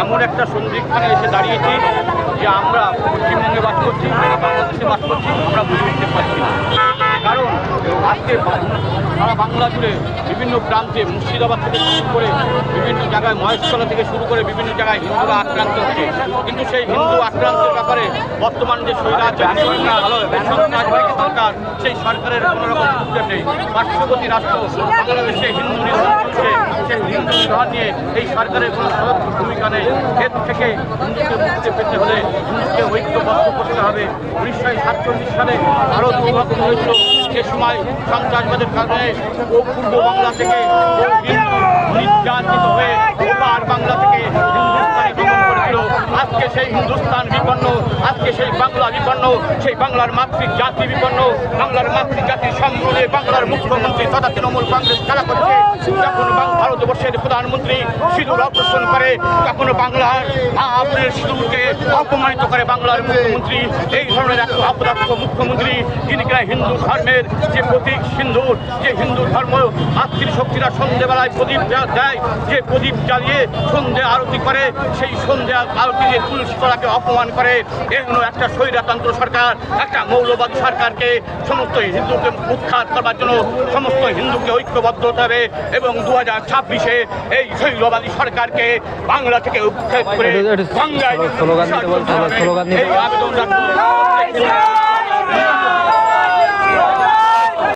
এমন একটা সন্ধিক্ষণে এসে দাঁড়িয়েছি যে আমরা পশ্চিমবঙ্গে বাস করছি, বাংলাদেশে বাস করছি, আমরা বুঝে উঠতে পারছি না। কারণ আজকে সারা বাংলা জুড়ে বিভিন্ন প্রান্তে মুর্শিদাবাদ থেকে শুরু করে বিভিন্ন জায়গায় মহেশতলা থেকে শুরু করে বিভিন্ন জায়গায় হিন্দুরা আক্রান্ত হচ্ছে, কিন্তু সেই হিন্দু আক্রান্তের ব্যাপারে বর্তমান যে স্বৈরাচারী সরকার সেই সরকারের কোনো রকম উদ্যোগ নেই। পার্শ্ববর্তী রাষ্ট্র বাংলাদেশে হিন্দু নিধন করছে, সেই হিন্দু নিধন নিয়ে এই সরকারের কোনো সদস্য ভূমিকা নেই। এর থেকে হিন্দুকে মুক্তি পেতে হলে হিন্দুকে ঐক্যবদ্ধ করতে হবে। 1947 সালে ভারত বিভাজন হয়েছিল, সে সময় সন্ত্রাসবাদের কারণে পূর্ব বাংলা থেকে নির্যাতিত হয়ে ওপার বাংলা থেকে হিন্দুস্তানি দমন করেছিল। আজকে সেই হিন্দুস্তান বিপন্ন, আজকে সেই বাংলা বিপন্ন, সেই বাংলার মাতৃজাতি বিপন্ন। বাংলার মাতৃজাতির সম্বন্ধে বাংলার মুখ্যমন্ত্রী তথা তৃণমূল কংগ্রেস খেলা করেছে। যখন ভারতবর্ষের প্রধানমন্ত্রী সিঁদুর অপসারণ করে, তখন বাংলার আপনার সিঁদুরকে অপমানিত করে বাংলার মুখ্যমন্ত্রী। এই ধরনের এক অপদার্থ মুখ্যমন্ত্রী, যিনি কিনা হিন্দু ধর্মের যে প্রতীক সিন্দুর, যে হিন্দু ধর্ম মাতৃশক্তিরা সন্ধ্যেবেলায় প্রদীপ দেয়, যে প্রদীপ জ্বালিয়ে সন্ধ্যে আরতি করে, সেই সন্ধ্যে আরতি দিয়ে তুলসী তলাকে অপমান করে। এগুলো একটা স্বৈরতন্ত্র সরকার, একটা মৌলবাদী সরকারকে সমস্ত হিন্দুকে উৎখাত করবার জন্য সমস্ত হিন্দুকে ঐক্যবদ্ধ হতে হবে এবং 2026-এ এই স্বৈরবাদী সরকারকে বাংলা থেকে উৎখাত করে বাংলায় এই আবেদন রাখতে